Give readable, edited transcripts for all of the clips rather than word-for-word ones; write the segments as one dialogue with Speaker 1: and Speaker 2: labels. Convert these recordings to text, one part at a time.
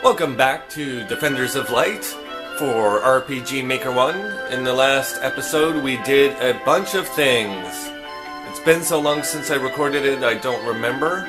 Speaker 1: Welcome back to Defenders of Light for RPG Maker 1. In the last episode we did a bunch of things. It's been so long since I recorded it I don't remember.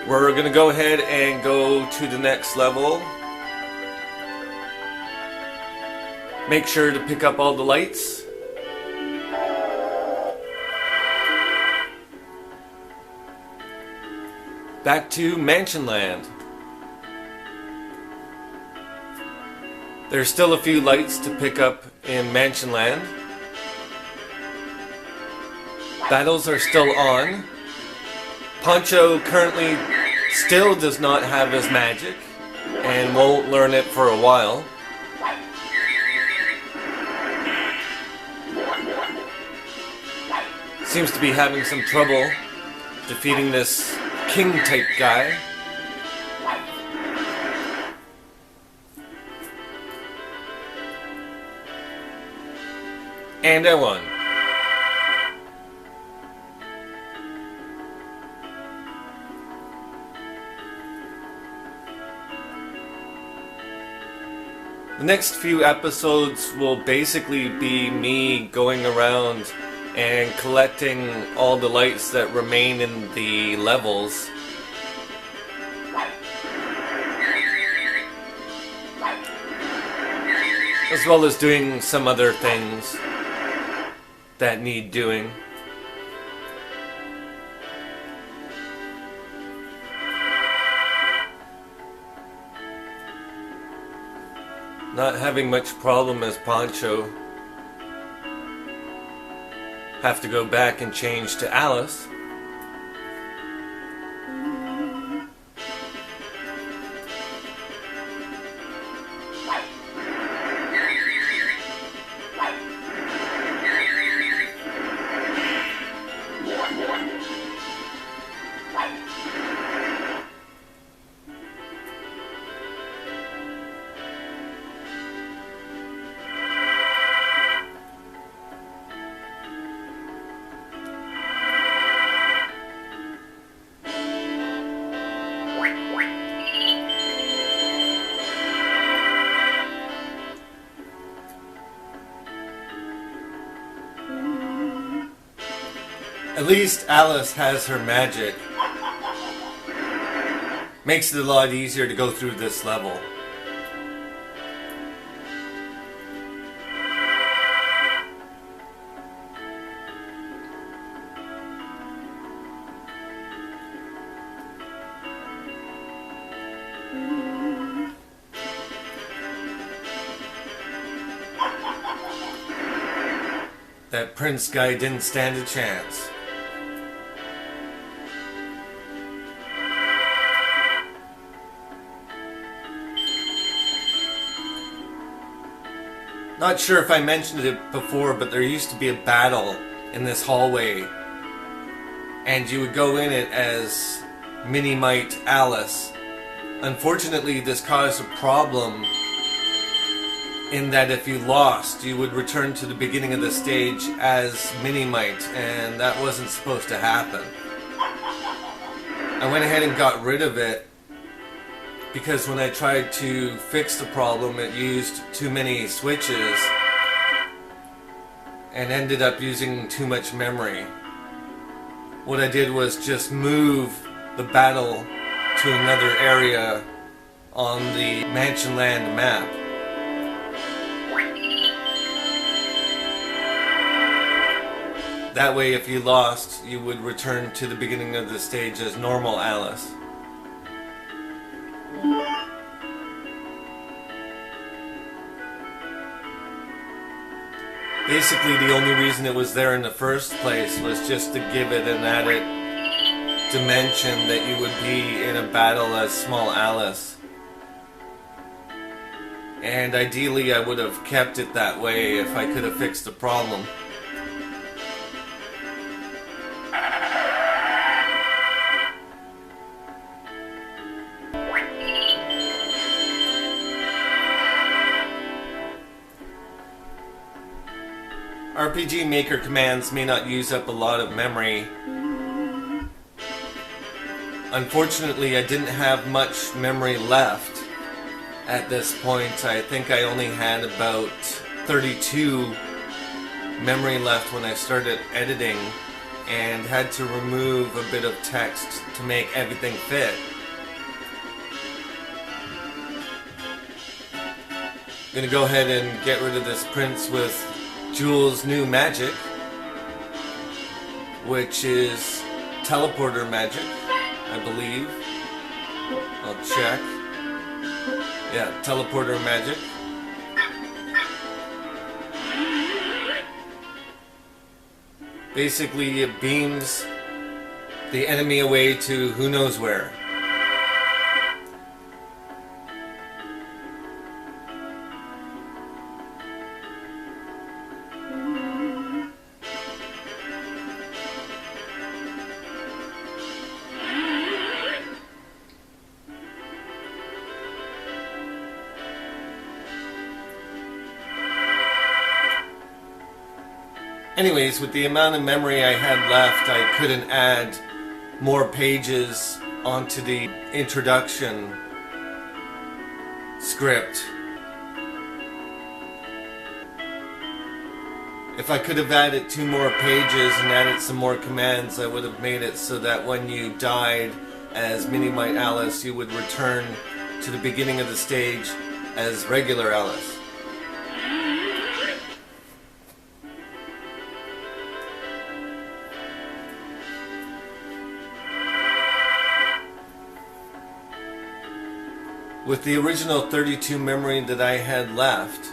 Speaker 1: We're gonna go ahead and go to the next level. Make sure to pick up all the lights. Back to Mansionland. There's still a few lights to pick up in Mansionland. Battles are still on. Poncho currently still does not have his magic and won't learn it for a while. Seems to be having some trouble defeating this king type guy. And I won. The next few episodes will basically be me going around and collecting all the lights that remain in the levels. As well as doing some other things that need doing. Not having much problem as Poncho. Have to go back and change to Alice. At least Alice has her magic. Makes it a lot easier to go through this level. That prince guy didn't stand a chance. Not sure if I mentioned it before, but there used to be a battle in this hallway. And you would go in it as Mini-Mite Alice. Unfortunately, this caused a problem in that if you lost, you would return to the beginning of the stage as Mini-Mite, and that wasn't supposed to happen. I went ahead and got rid of it because when I tried to fix the problem, it used too many switches and ended up using too much memory. What I did was just move the battle to another area on the Mansionland map. That way, if you lost, you would return to the beginning of the stage as normal Alice. Basically, the only reason it was there in the first place was just to give it an added dimension that you would be in a battle as small Alice. And ideally, I would have kept it that way if I could have fixed the problem. RPG Maker commands may not use up a lot of memory. Unfortunately, I didn't have much memory left at this point. I think I only had about 32 memory left when I started editing, and had to remove a bit of text to make everything fit. I'm gonna go ahead and get rid of this prince with Jules' new magic, which is teleporter magic, I believe. I'll check. Yeah, teleporter magic. Basically, it beams the enemy away to who knows where. Anyways, with the amount of memory I had left, I couldn't add more pages onto the introduction script. If I could have added 2 more pages and added some more commands, I would have made it so that when you died as Mini-Mite Alice, you would return to the beginning of the stage as regular Alice. With the original 32 memory that I had left,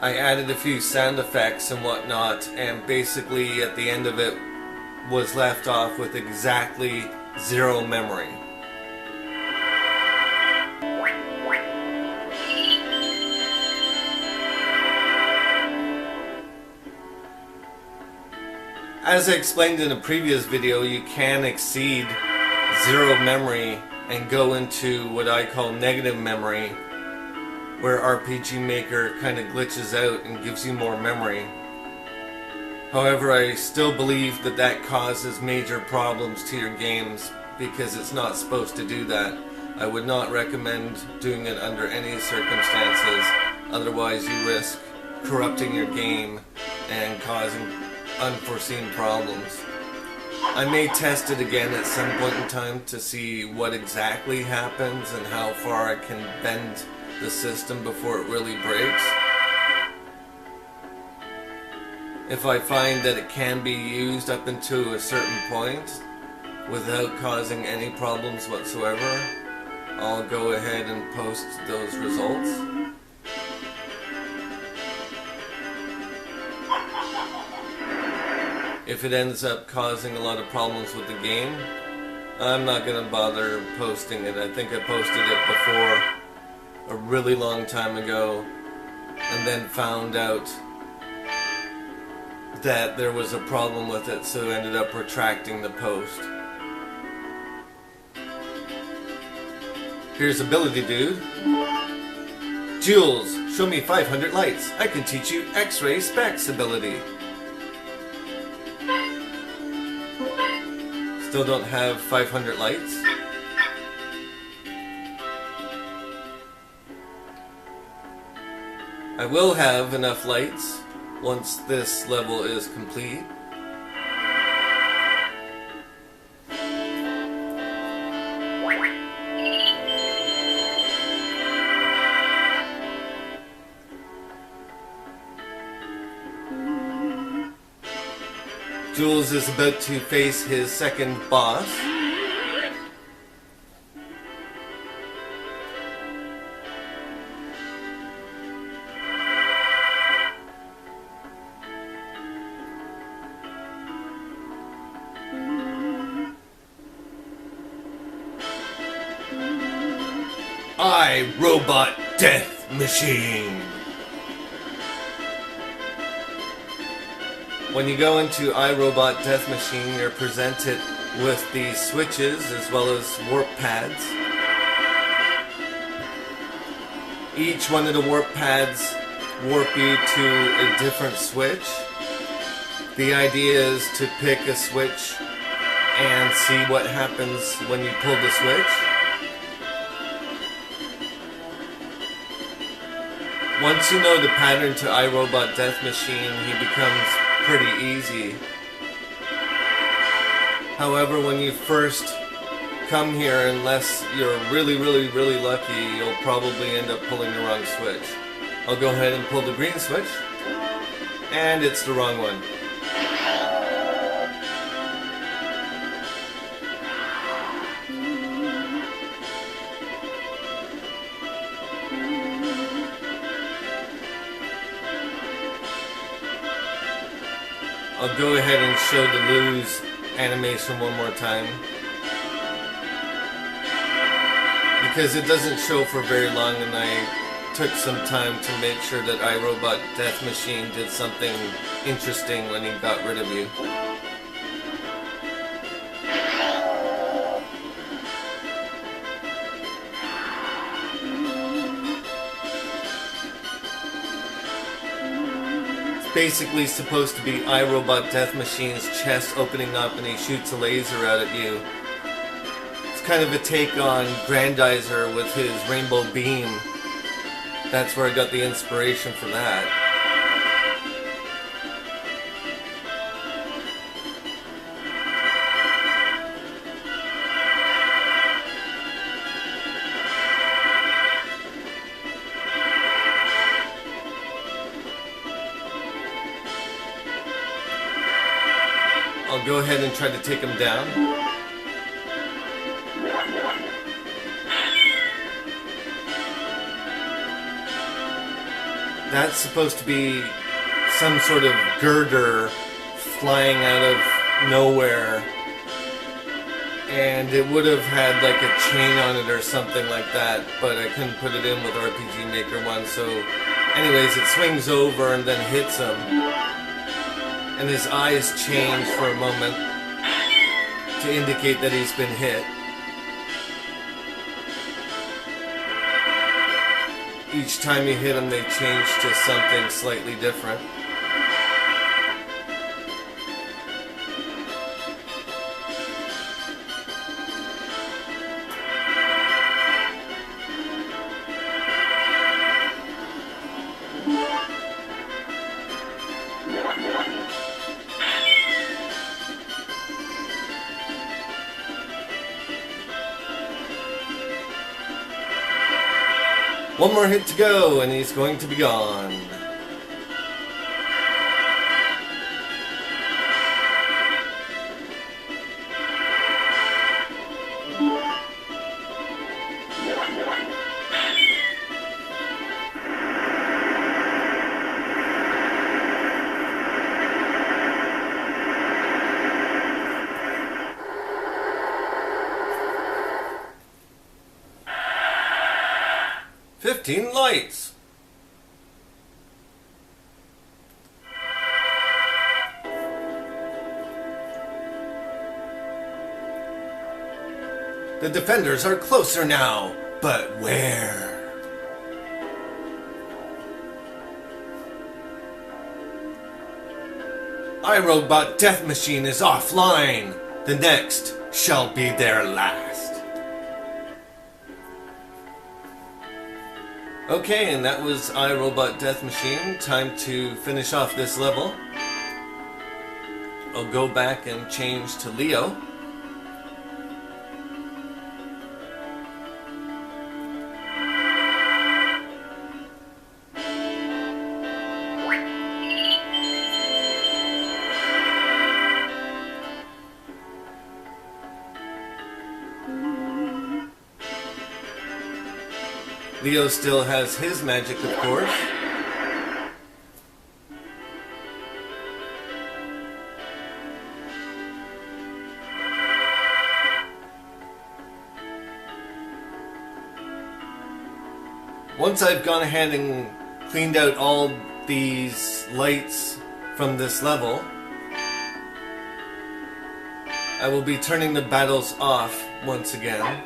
Speaker 1: I added a few sound effects and whatnot, and basically at the end of it was left off with exactly 0 memory. As I explained in a previous video, you can exceed 0 memory and go into what I call negative memory, where RPG Maker kind of glitches out and gives you more memory. However, I still believe that that causes major problems to your games because it's not supposed to do that. I would not recommend doing it under any circumstances, otherwise you risk corrupting your game and causing unforeseen problems. I may test it again at some point in time to see what exactly happens and how far I can bend the system before it really breaks. If I find that it can be used up until a certain point without causing any problems whatsoever, I'll go ahead and post those results. If it ends up causing a lot of problems with the game, I'm not going to bother posting it. I think I posted it before a really long time ago and then found out that there was a problem with it, so I ended up retracting the post. Here's Ability Dude. Jules, show me 500 lights. I can teach you X-ray specs ability. Still don't have 500 lights. I will have enough lights once this level is complete. Jules is about to face his second boss. I, Robot Death Machine. When you go into iRobot Death Machine, you're presented with these switches as well as warp pads. Each one of the warp pads warp you to a different switch. The idea is to pick a switch and see what happens when you pull the switch. Once you know the pattern to iRobot Death Machine, he becomes pretty easy. However, when you first come here, unless you're really lucky, you'll probably end up pulling the wrong switch. I'll go ahead and pull the green switch, and it's the wrong one. I'll go ahead and show the lose animation one more time, because it doesn't show for very long, and I took some time to make sure that iRobot Death Machine did something interesting when he got rid of you. Basically supposed to be iRobot Death Machine's chest opening up and he shoots a laser out at you. It's kind of a take on Grandizer with his rainbow beam. That's where I got the inspiration for that. I'll go ahead and try to take him down. That's supposed to be some sort of girder flying out of nowhere. And it would have had like a chain on it or something like that, but I couldn't put it in with RPG Maker 1, so anyways, it swings over and then hits him. And his eyes change for a moment to indicate that he's been hit. Each time you hit him, they change to something slightly different. One more hit to go, and he's going to be gone. Lights. The defenders are closer now, but where? iRobot Death Machine is offline. The next shall be their last. Okay, and that was iRobot Death Machine. Time to finish off this level. I'll go back and change to Leo. Leo still has his magic, of course. Once I've gone ahead and cleaned out all these lights from this level, I will be turning the battles off once again.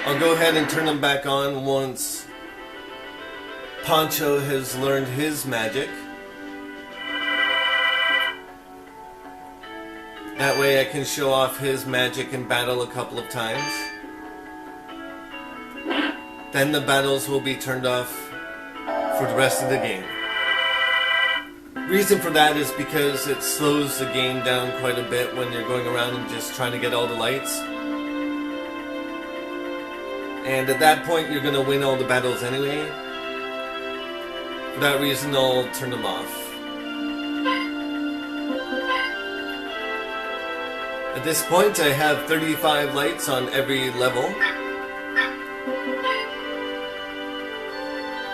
Speaker 1: I'll go ahead and turn them back on once Poncho has learned his magic. That way I can show off his magic in battle a couple of times. Then the battles will be turned off for the rest of the game. Reason for that is because it slows the game down quite a bit when you're going around and just trying to get all the lights. And at that point you're going to win all the battles anyway. For that reason I'll turn them off. At this point I have 35 lights on every level.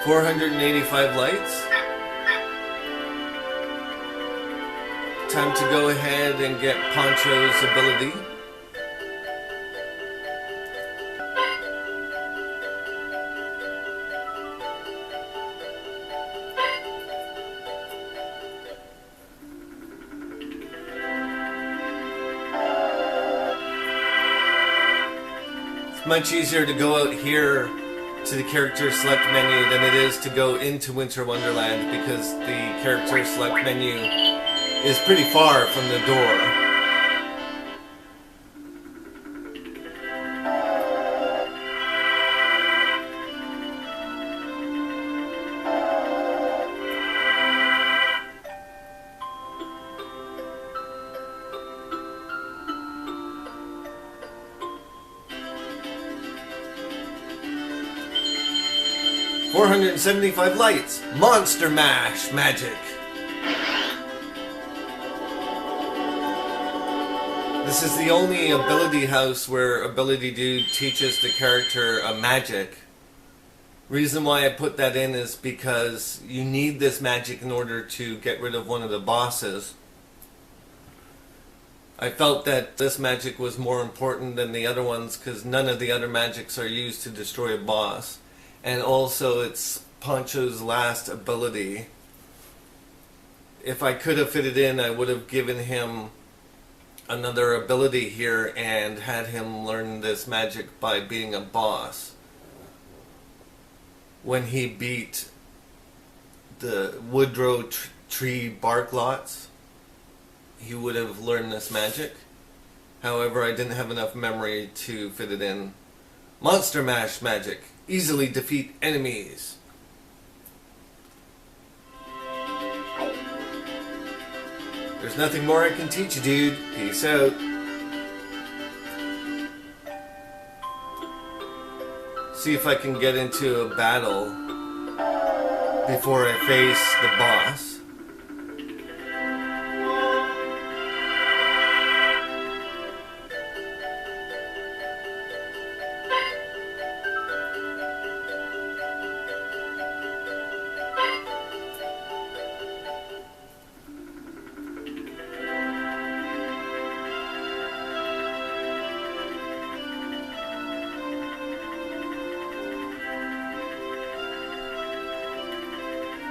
Speaker 1: 485 lights. Time to go ahead and get Poncho's ability. It's much easier to go out here to the character select menu than it is to go into Winter Wonderland, because the character select menu is pretty far from the door. 475 lights. Monster Mash magic. This is the only ability house where Ability Dude teaches the character a magic. Reason why I put that in is because you need this magic in order to get rid of one of the bosses. I felt that this magic was more important than the other ones because none of the other magics are used to destroy a boss. And also it's Poncho's last ability. If I could have fit it in, I would have given him another ability here and had him learn this magic by being a boss. When he beat the Woodrow tree bark lots, he would have learned this magic. However, I didn't have enough memory to fit it in. Monster Mash magic. Easily defeat enemies. There's nothing more I can teach you, dude. Peace out. See if I can get into a battle before I face the boss.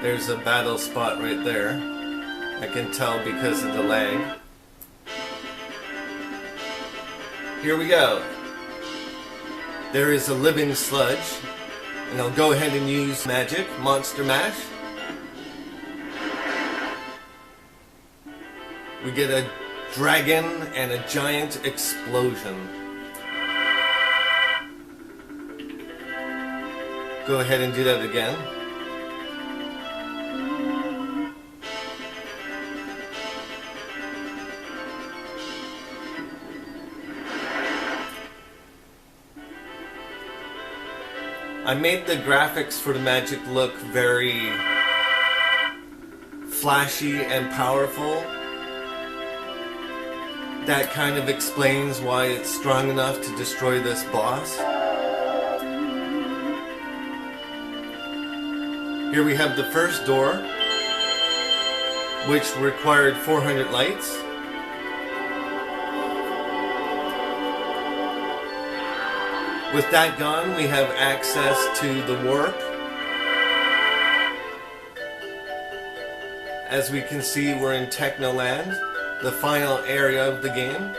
Speaker 1: There's a battle spot right there. I can tell because of the lag. Here we go. There is a living sludge. And I'll go ahead and use magic, Monster Mash. We get a dragon and a giant explosion. Go ahead and do that again. I made the graphics for the magic look very flashy and powerful. That kind of explains why it's strong enough to destroy this boss. Here we have the first door, which required 400 lights. With that gone, we have access to the warp. As we can see, we're in Technoland, the final area of the game.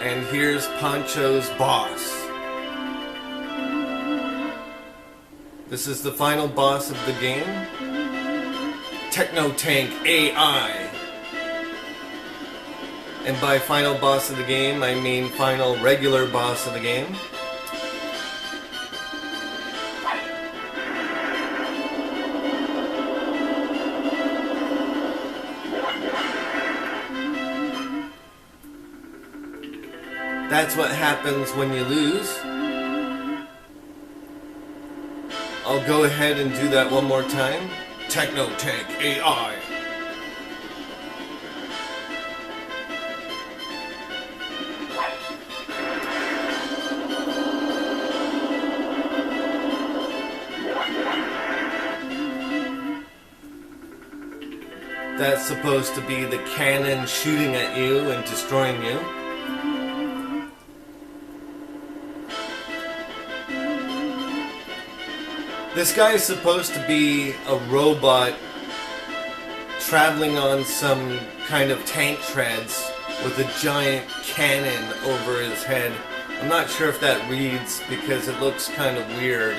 Speaker 1: And here's Poncho's boss. This is the final boss of the game. Techno Tank AI. And by final boss of the game, I mean final regular boss of the game. That's what happens when you lose. I'll go ahead and do that one more time. Techno Tank AI. That's supposed to be the cannon shooting at you and destroying you. This guy is supposed to be a robot traveling on some kind of tank treads with a giant cannon over his head. I'm not sure if that reads because it looks kind of weird.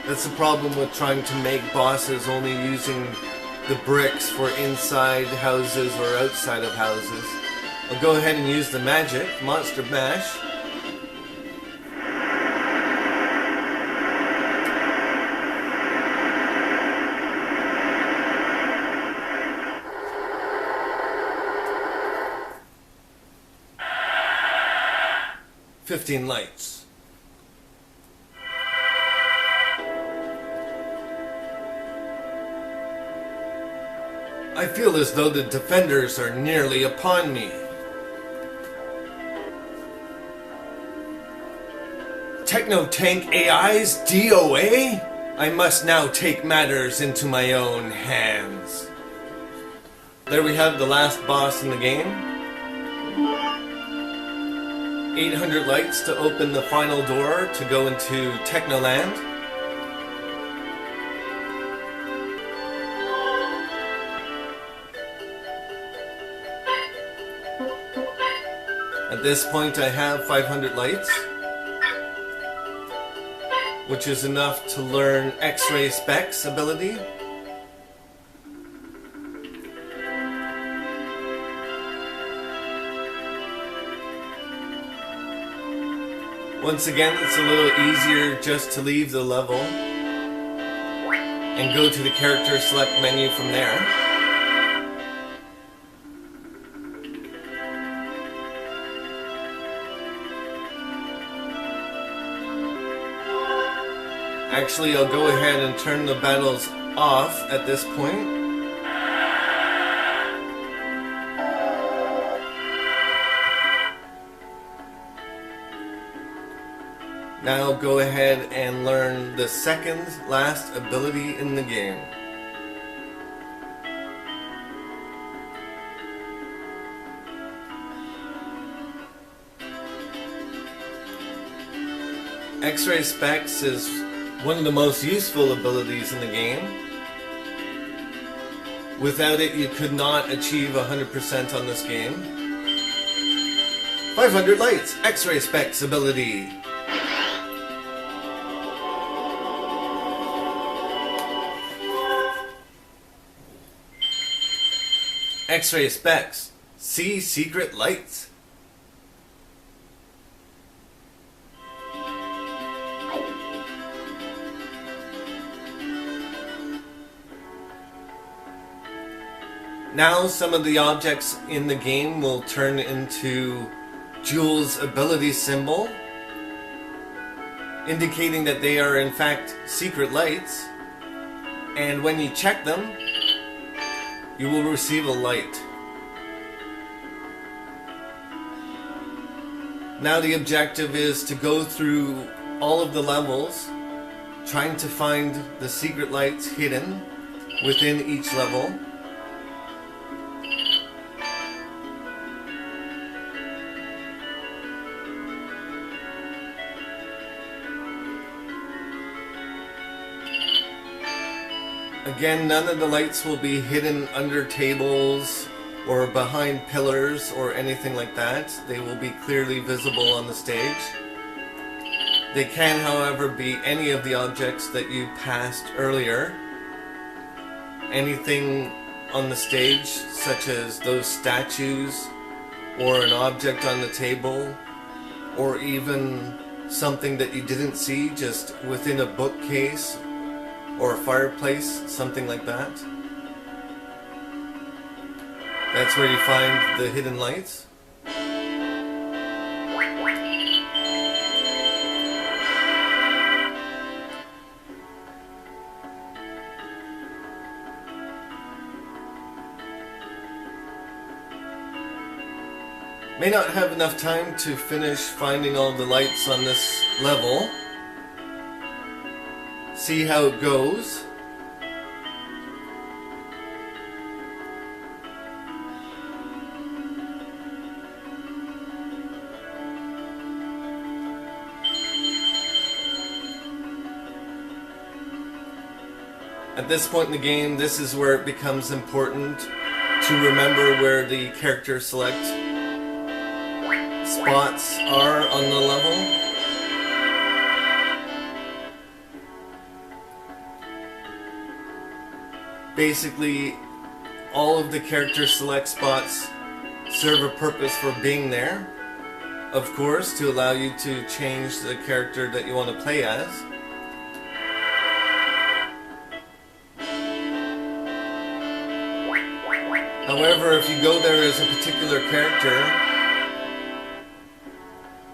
Speaker 1: That's the problem with trying to make bosses only using the bricks for inside houses or outside of houses. I'll go ahead and use the magic, Monster Mash. "15 lights." I feel as though the defenders are nearly upon me. Techno Tank AI's DOA? I must now take matters into my own hands. There we have the last boss in the game. 800 lights to open the final door to go into Technoland. At this point I have 500 lights, which is enough to learn X-ray specs ability. Once again, it's a little easier just to leave the level and go to the character select menu from there. Actually, I'll go ahead and turn the battles off at this point. Now go ahead and learn the second last ability in the game. X-ray specs is one of the most useful abilities in the game. Without it, you could not achieve 100% on this game. 500 lights, X-ray specs ability. X-ray specs. See secret lights. Now some of the objects in the game will turn into Jules' ability symbol, indicating that they are in fact secret lights, and when you check them, you will receive a light. Now the objective is to go through all of the levels, trying to find the secret lights hidden within each level. Again, none of the lights will be hidden under tables or behind pillars or anything like that. They will be clearly visible on the stage. They can, however, be any of the objects that you passed earlier. Anything on the stage, such as those statues, or an object on the table, or even something that you didn't see just within a bookcase or a fireplace, something like that. That's where you find the hidden lights. May not have enough time to finish finding all the lights on this level. See how it goes. At this point in the game, this is where it becomes important to remember where the character select spots are on the level. Basically, all of the character select spots serve a purpose for being there. Of course, to allow you to change the character that you want to play as. However, if you go there as a particular character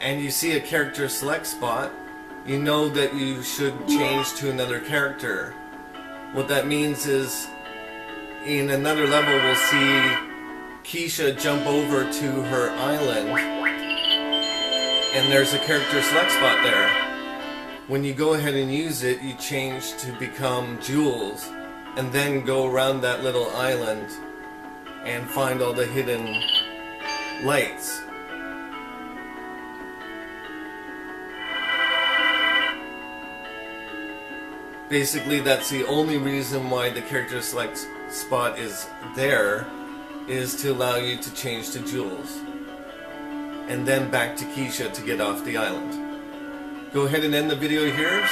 Speaker 1: and you see a character select spot, you know that you should change to another character. What that means is, in another level we'll see Keisha jump over to her island and there's a character select spot there. When you go ahead and use it, you change to become Jules and then go around that little island and find all the hidden lights. Basically, that's the only reason why the character select spot is there, is to allow you to change to Jules. And then back to Keisha to get off the island. Go ahead and end the video here.